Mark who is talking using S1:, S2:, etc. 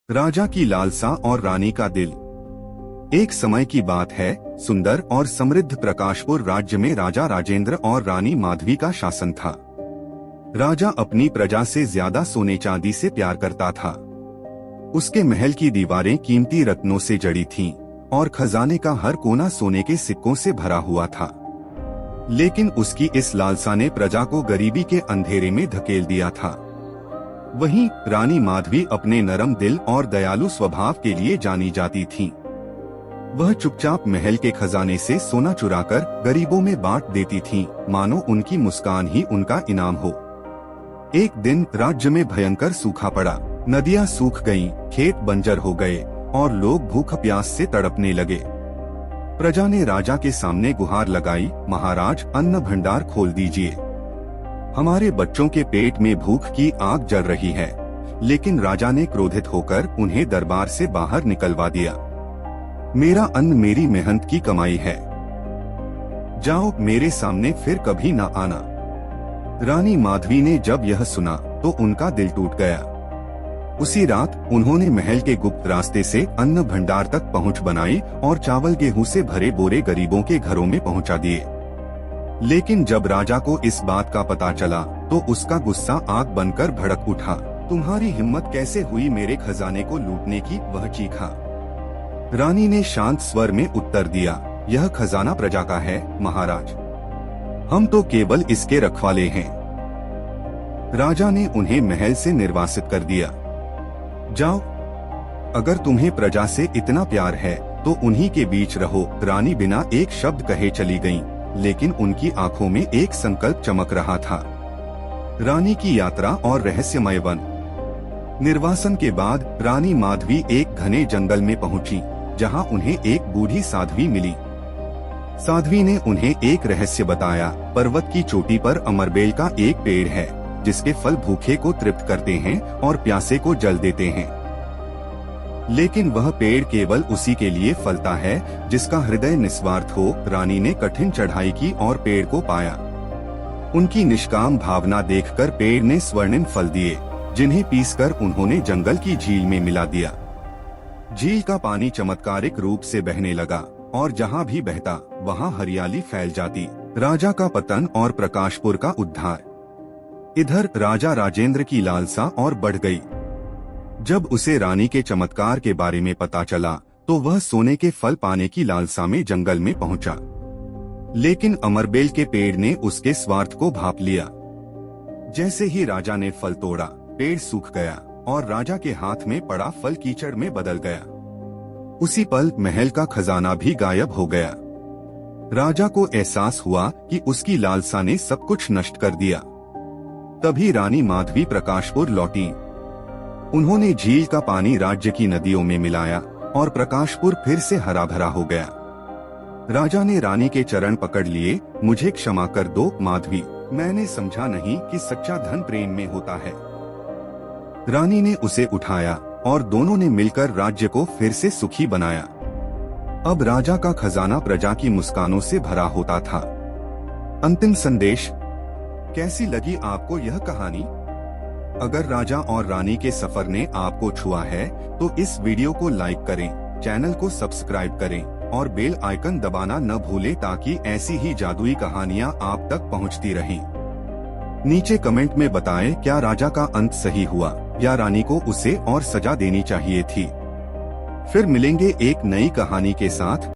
S1: राजा की लालसा और रानी का दिल। एक समय की बात है, सुंदर और समृद्ध प्रकाशपुर राज्य में राजा राजेंद्र और रानी माधवी का शासन था। राजा अपनी प्रजा से ज्यादा सोने चांदी से प्यार करता था। उसके महल की दीवारें कीमती रत्नों से जड़ी थीं और खजाने का हर कोना सोने के सिक्कों से भरा हुआ था। लेकिन उसकी इस लालसा ने प्रजा को गरीबी के अंधेरे में धकेल दिया था। वहीं रानी माधवी अपने नरम दिल और दयालु स्वभाव के लिए जानी जाती थीं। वह चुपचाप महल के खजाने से सोना चुराकर गरीबों में बांट देती थीं, मानो उनकी मुस्कान ही उनका इनाम हो। एक दिन राज्य में भयंकर सूखा पड़ा। नदियां सूख गईं, खेत बंजर हो गए और लोग भूख प्यास से तड़पने लगे। प्रजा ने राजा के सामने गुहार लगाई, महाराज, अन्न भंडार खोल दीजिए। हमारे बच्चों के पेट में भूख की आग जल रही है। लेकिन राजा ने क्रोधित होकर उन्हें दरबार से बाहर निकलवा दिया। मेरा अन्न मेरी मेहनत की कमाई है, जाओ, मेरे सामने फिर कभी न आना। रानी माधवी ने जब यह सुना तो उनका दिल टूट गया। उसी रात उन्होंने महल के गुप्त रास्ते से अन्न भंडार तक पहुंच बनाई और चावल गेहूं से भरे बोरे गरीबों के घरों में पहुंचा दिए। लेकिन जब राजा को इस बात का पता चला तो उसका गुस्सा आग बनकर भड़क उठा। तुम्हारी हिम्मत कैसे हुई मेरे खजाने को लूटने की, वह चीखा। रानी ने शांत स्वर में उत्तर दिया, यह खजाना प्रजा का है महाराज, हम तो केवल इसके रखवाले हैं। राजा ने उन्हें महल से निर्वासित कर दिया। जाओ, अगर तुम्हें प्रजा से इतना प्यार है तो उन्हीं के बीच रहो। रानी बिना एक शब्द कहे चली गईं, लेकिन उनकी आंखों में एक संकल्प चमक रहा था। रानी की यात्रा और रहस्यमय वन। निर्वासन के बाद रानी माधवी एक घने जंगल में पहुंची, जहां उन्हें एक बूढ़ी साध्वी मिली। साध्वी ने उन्हें एक रहस्य बताया। पर्वत की चोटी पर अमरबेल का एक पेड़ है, जिसके फल भूखे को तृप्त करते हैं और प्यासे को जल देते हैं। लेकिन वह पेड़ केवल उसी के लिए फलता है जिसका हृदय निस्वार्थ हो। रानी ने कठिन चढ़ाई की और पेड़ को पाया। उनकी निष्काम भावना देखकर पेड़ ने स्वर्णिम फल दिए, जिन्हें पीसकर उन्होंने जंगल की झील में मिला दिया। झील का पानी चमत्कारिक रूप से बहने लगा और जहाँ भी बहता वहाँ हरियाली फैल जाती। राजा का पतन और प्रकाशपुर का उद्धार। इधर राजा राजेंद्र की लालसा और बढ़ गई। जब उसे रानी के चमत्कार के बारे में पता चला तो वह सोने के फल पाने की लालसा में जंगल में पहुंचा। लेकिन अमरबेल के पेड़ ने उसके स्वार्थ को भांप लिया। जैसे ही राजा ने फल तोड़ा, पेड़ सूख गया और राजा के हाथ में पड़ा फल कीचड़ में बदल गया। उसी पल महल का खजाना भी गायब हो गया। राजा को एहसास हुआ कि उसकी लालसा ने सब कुछ नष्ट कर दिया। तभी रानी माधवी प्रकाशपुर लौटी। उन्होंने झील का पानी राज्य की नदियों में मिलाया और प्रकाशपुर फिर से हरा भरा हो गया। राजा ने रानी के चरण पकड़ लिए, मुझे क्षमा कर दो माधवी, मैंने समझा नहीं कि सच्चा धन प्रेम में होता है। रानी ने उसे उठाया और दोनों ने मिलकर राज्य को फिर से सुखी बनाया। अब राजा का खजाना प्रजा की मुस्कानों से भरा होता था। अंतिम संदेश। कैसी लगी आपको यह कहानी? अगर राजा और रानी के सफर ने आपको छुआ है तो इस वीडियो को लाइक करें, चैनल को सब्सक्राइब करें और बेल आइकन दबाना न भूलें ताकि ऐसी ही जादुई कहानियां आप तक पहुंचती रहें। नीचे कमेंट में बताएं, क्या राजा का अंत सही हुआ या रानी को उसे और सजा देनी चाहिए थी? फिर मिलेंगे एक नई कहानी के साथ।